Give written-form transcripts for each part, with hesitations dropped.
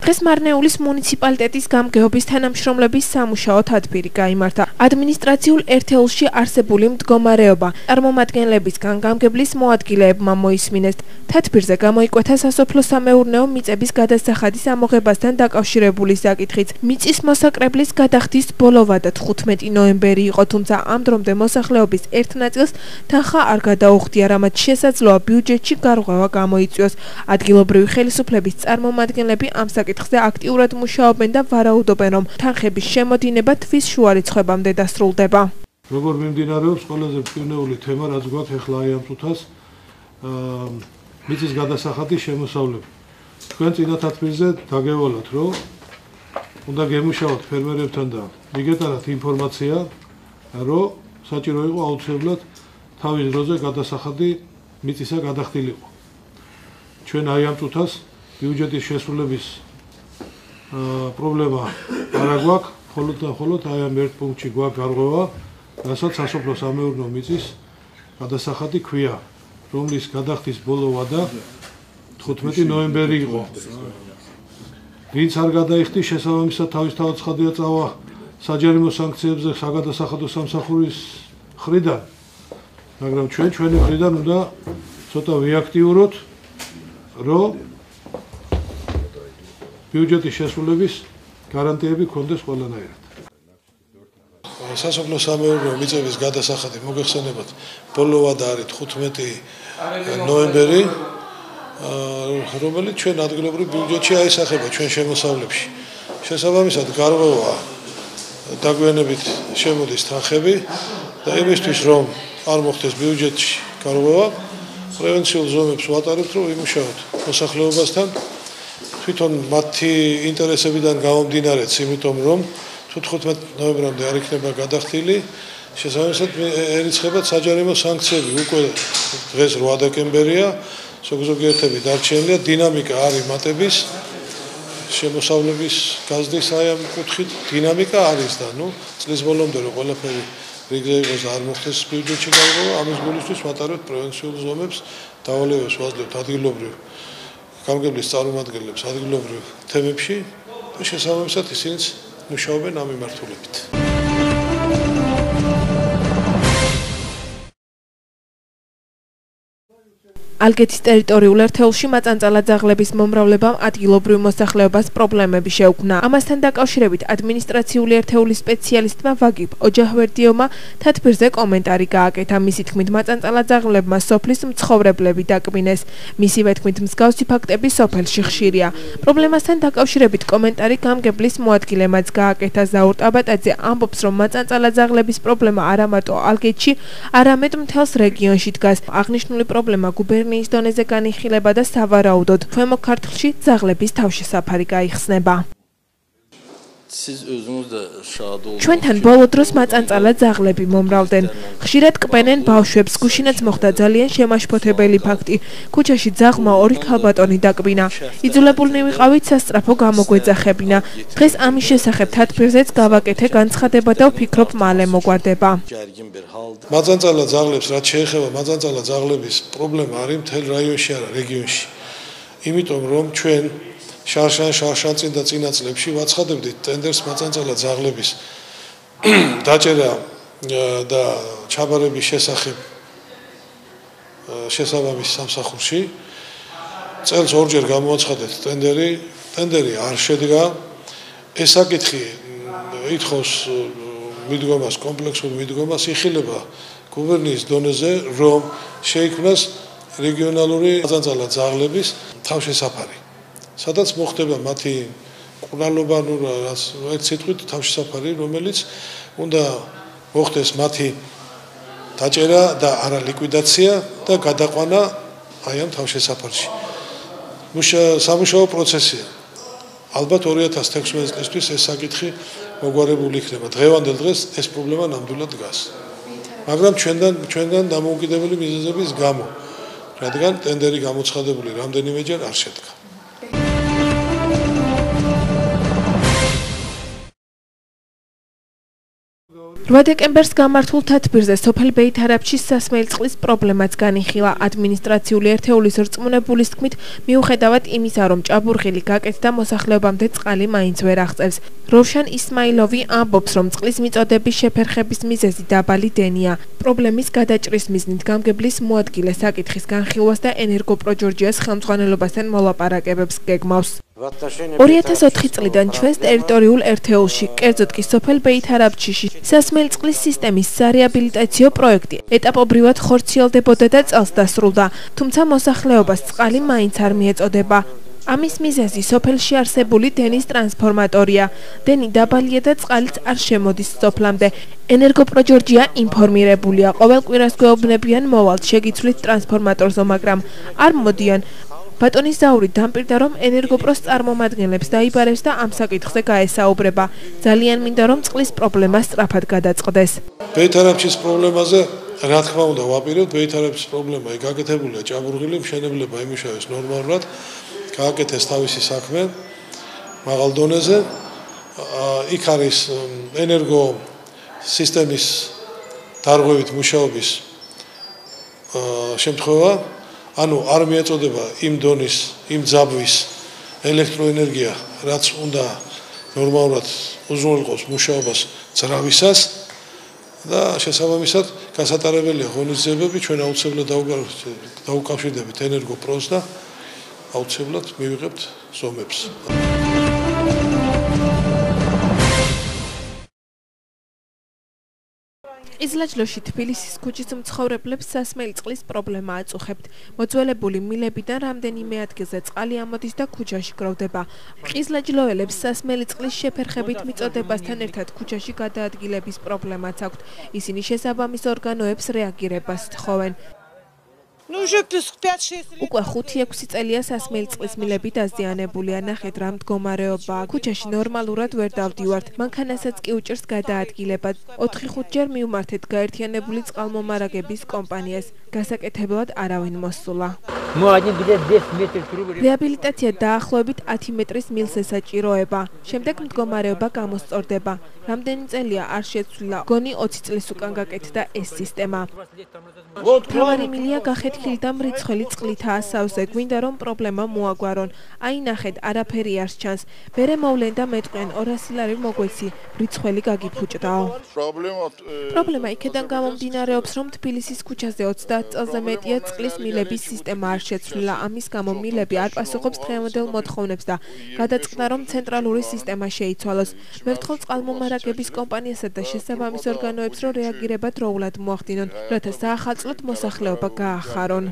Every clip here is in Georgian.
დღეს მარნეულის მუნიციპალიტეტის გამგეობის თანამშრომლების სამუშაო თათბირი გაიმართა. ადმინისტრაციულ ერთეულში არსებული მდგომარეობა წარმომადგენლებისგან გამგებლის მოადგილეებმა მოისმინეს. თათბირზე გამოიკვეთა სასოფლო-სამეურნეო მიწების გადასახადის ამოღებასთან დაკავშირებული საკითხიც. მიწის მოსაკრებლის გადახდის ბოლოვა და 15 ნოემბერი იყო, თუმცა ამ დრომდე მოსახლეობის ერთ ნაწილს თანხა არ გადაუხდია, რამაც შესაძლოა ბიუჯეტში გარღვევა გამოიწვიოს. ადგილობრივი ხელისუფლების წარმომადგენლები ამ საკითხზე აქტიურად მუშაობენ და ვარაუდობენ, რომ თანხების შემოდინება თვის შუარიცხვებამდე დასრულდება. როგორ მიმდინარეობს ყველაზე მტკივნეული თემა, რაც გვაქვს ახლა აი ამ წუთას, მიწის გადასახადის შემოსავლები. თქვენ წინა თათბირზე დაგევალათ, რომ უნდა გემუშაოთ ფერმერებთან და მიგეტარათ ინფორმაცია, რომ საჭირო იყო აუცილებლად თავის დროზე გადასახადი მიწისა გადახდილიყო. ჩვენ აი ამ წუთას ბიუჯეტის შესრულების პრობლემა არ გვაქვს, მხოლოდ და მხოლოდ აი ამ ერთ პუნქტში გვაქვს გარღვევა, რასაც სასოფლო-სამეურნეო მიწის გადასახადი ქვია, რომლის გადახდის ბოლოვა და 15 ნოემბერი იყო. ვინც არ გადაიხდის, შესაბამისად თავისთავად ცხადია წავა საჯარიმო სანქციებზე საგადასახადო სამსახურის მხრიდან, მაგრამ ჩვენი მხრიდან უნდა ცოტა ვიაქტიუროთ, რომ ბიუჯეტის შესრულების გარანტიები გქონდეს ყველანაირად. სასოფლო-სამეურნეო მიწების გადასახადი მოგეხსენებათ, ბოლოვა და არის 15 ნოემბერი, რომელიც ჩვენ ადგილობრივ ბიუჯეტში აისახება ჩვენ შემოსავლებში. შესაბამისად გარღვევა დაგვიანებით შემოდის თანხები და იმისთვის რომ არ მოხდეს ბიუჯეტში გარღვევა, პრევენციულ ზომებს ვატარებთ, რომ ვიმუშაოთ მოსახლეობასთან. თვითონ მათი ინტერესებიდან გამომდინარეც, იმიტომ რომ 15 ნოემბრამდე არ იქნება გადახდილი, შესაბამისად ერიცხება საჯარიმო სანქციები. უკვე დღეს 8 დეკემბერია, ზოგიერთები დარჩენილია, დინამიკა არის მატების შემოსავლების გაზრდის აი ამ კუთხით დინამიკა არის და წლის ბოლომდე რომ ყველაფერი რიგზე იყოს და არ მოხდეს ბიუჯეტში გარღვევა, ამის გულისთვის ვატარებთ პრევენციულ ზომებს, დავალებებს ვაძლევთ ადგილობრივ გამგებლის წარმომადგენლებს ადგილობრივ თემებში და შესაბამისად ისინიც მუშაობენ ამ მიმართულებით. ალგეთის ტერიტორიულ ერთეულში მაწანწალა ძაღლების მომრავლებამ ადგილობრივ მოსახლეობას პრობლემები შეუქმნა. ამასთან დაკავშირებით ადმინისტრაციული ერთეულის სპეციალისტმა ვაგიბ ოჯაჰვერდიოვმა თათბირზე კომენტარი გააკეთა. მისი თქმით, მაწანწალა ძაღლებმა სოფლის მცხოვრებლები დაკბინეს. მისივე თქმით, მსგავსი ფაქტები სოფელში ხშირია. პრობლემასთან დაკავშირებით კომენტარი გამგებლის მოადგილემაც გააკეთა. ზაურ ტაბატაძე ამბობს, რომ მაწანწალა ძაღლების პრობლემა არა მარტო ალგეთში, არამედ მთელს რეგიონში დგას. აღნიშნული პრობლემა გუბერნიის დონეზე განიხილება და სავარაუდოდ ქვემო ქართლში ძაღლების თავშესაფარი გაიხსნება. ჩვენთან ბოლო დროს მაწანწალა ძაღლები მომრავლდნენ. ხშირად კბენენ ბავშვებს, გუშინაც მოხდა ძალიან შემაშფოთებელი ფაქტი. ქუჩაში ძაღლმა 2 ქალბატონი დაკბინა. იძულებულნი ვიყავით სასწრაფო გამოგვეძახებინა. დღეს ამის შესახებ თათბირზეც გავაკეთე განცხადება და ვფიქრობ მალე მოგვარდება. მაწანწალა ძაღლებს რაც შეეხება მაწანწალა ძაღლების პრობლემა არის მთელ რაიონში არა რეგიონში. იმიტომ რომ ჩვენ შარშან წინ და წინა წლებში ვაცხადებდით ტენდერს მაწანწალა ძაღლების დაჭერა და ჩაბარების შესახებ შესაბამის სამსახურში. წელს 2 ჯერ გამოაცხადეთ ტენდერი არ შედგა. ეს საკითხი ითხოვს მიდგომას, კომპლექსურ მიდგომას, იხილება გუბერნიის დონეზე, რომ შეიქმნას რეგიონალური მაწანწალა ძაღლების თავშესაფარი. სადაც მოხდება მათი კურნალობა, ერთ სიტყვით თავშესაფარი, რომელიც უნდა მოხდეს მათი დაჭერა და არა ლიკვიდაცია და გადაყვანა აი ამ თავშესაფარში. სამუშაო პროცესია. ალბათ 2016 წლისთვის ეს საკითხი მოგვარებული იქნება. დღევანდელ დღეს ეს პრობლემა ნამდვილად დგას. მაგრამ ჩვენგან დამოუკიდებელი მიზეზების გამო, რადგან ტენდერი გამოცხადებული რამდენიმეჯერ არ შედგა. 8 დეკემბერს გამართულ თათბირზე სოფელ ბეითარაფჩის სასმელი წყლის პრობლემაც განიხილა. ადმინისტრაციული ერთეულის რწმუნებულის თქმით, მიუხედავად იმისა, რომ ჭაბურღილი გაკეთდა, მოსახლეობამდე წყალი მაინც ვერ აღწევს. როვშან ისმაილოვი ამბობს, რომ წყლის მიწოდების შეფერხების მიზეზი დაბალი დენია. პრობლემის გადაჭრის მიზნით გამგებლის მოადგილე საკითხის განხილვას და ენერგოპროჯორჯიას ხელმძღვანელობასთან მოლაპარაკებებს გეგმავს. 2004 წლიდან ჩვენს ტერიტორიულ ერთეულში, კერძოდ კი სოფელ ბეითარაფჩიში, სასმელი წყლის სისტემის სარეაბილიტაციო პროექტი ეტაპობრივად ხორციელდებოდა და წელს დასრულდა, თუმცა მოსახლეობას წყალი მაინც არ მიეწოდება. ამის მიზეზი სოფელში არსებული დენის ტრანსფორმატორია. დენი დაბალია და წყალიც არ შემოდის სოფლამდე. ენერგოპროჯორჯია ინფორმირებულია, ყოველ კვირას გვეუბნებიან მოვალთ შეგიცვლით ტრანსფორმატორზე, მაგრამ არ მოდიან. ბატონი ზაური დამპირდა, რომ ენერგოპროს წარმომადგენლებს დაიბარებს და ამ საკითხზე გაესაუბრება. ძალიან მინდა, რომ წყლის პრობლემა სწრაფად გადაწყდეს. ბეითარაფჩის პრობლემაზე რა თქმა უნდა ვაპირებთ. ბეითარაფჩის პრობლემა გაკეთებულია, ჭაბურღილი მშენებლება იმუშავეს ნორმალურად, გააკეთეს თავისი საქმე მაღალ დონეზე. იქ არის ენერგო სისტემის დარღვევით მუშაობის შემთხვევა. ანუ არ მიეწოდება იმ დონის, იმ ძაბვის ელექტროენერგია, რაც უნდა ნორმალურად უზრუნველყოს მუშაობას ძრავისას და შესაბამისად გასატარებელია ღონისძიებები, ჩვენ აუცილებლად დაუკავშირდებით ენერგოპროს და აუცილებლად მივიღებთ ზომებს. ყიზლაჯლოში თბილისის ქუჩის მცხოვრებლებს სასმელი წყლის პრობლემა აწუხებთ. მოძველებული მილებიდან რამდენიმე ადგილზე წყალი ამოდის და ქუჩაში გროვდება. ყიზლაჯლოელებს სასმელი წყლის შეფერხებით მიწოდებასთან ერთად ქუჩაში გადაადგილების პრობლემაც აქვთ. ისინი შესაბამის ორგანოებს რეაგირებას თხოვენ. უკვე 5-6 წელია სასმელი წყლის მილები დაზიანებულია. ნახეთ რა მდგომარეობაა. ქუჩაში ნორმალურად ვერ დავდივართ. მანქანასაც კი უჭირს გადაადგილება. 4-5 ჯერ მივმართეთ გაერთიანებული წყალმომარაგების კომპანიას. გასაკეთებლად არავინ მოსულა. რეაბილიტაცია დაახლოებით 10 მეტრის მილს ესაჭიროება. შემდეგ მდგომარეობა გამოსწორდება. რამდენი წელია არ შეცვლილა. გონი 20 წლის უკან გაკეთდა ეს სისტემა. მთავარი მილია გახეთქილი და მრიცხველი წყლითაა სავსე. გვინდა რომ პრობლემა მოაგვარონ. აი ნახეთ, არაფერი არ ჩანს. მერე მოვლენ და მეტყვიან 200 ლარი მოგვეცი. მრიცხველი გაგიფუჭდაო. პრობლემა იქედან გამომდინარეობს, რომ თბილისის ქუჩაზე 30 წელზე მეტია წყლის მილების სისტემა არ შეცვლილა. ამის გამო მილები არ პასუხობს დღევანდელ მოთხოვნებს და გადაწყდა, რომ ცენტრალური სისტემა შეიცვალოს. მევთხოლ წყალმომარაგების კომპანიასა და შესაბამის ორგანოებს, რომ რეაგირება დროულად მოახდინონ, რათა საახალწლოდ მოსახლეობა გაახარონ.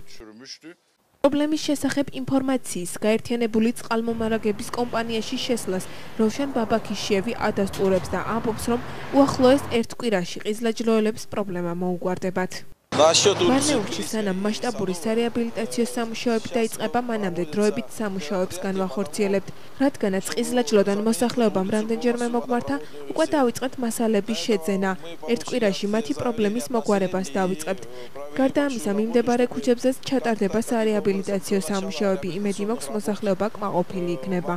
პრობლემის შესახებ ინფორმაციის გაერთიანებული წყალმომარაგების კომპანიაში შესვლას როვშან ბაბაქიშიევი ადასტურებს და ამბობს, რომ უახლოეს ერთ კვირაში ყიზლაჯლოელებს პრობლემა მოუგვარდებათ. მარნეულში სანამ მასშტაბური სარეაბილიტაციო სამუშაოები დაიწყება, მანამდე დროებით სამუშაოებს განვახორციელებთ. რადგანაც ყიზლაჯლოდან მოსახლეობამ რამდენჯერმე მოგმართა, უკვე დავიწყეთ მასალების შეძენა. ერთ კვირაში მათი პრობლემის მოგვარებას დავიწყებთ. გარდა ამისა, მიმდებარე ქუჩებზეც ჩატარდება სარეაბილიტაციო სამუშაოები. იმედი მაქვს, მოსახლეობა კმაყოფილი იქნება.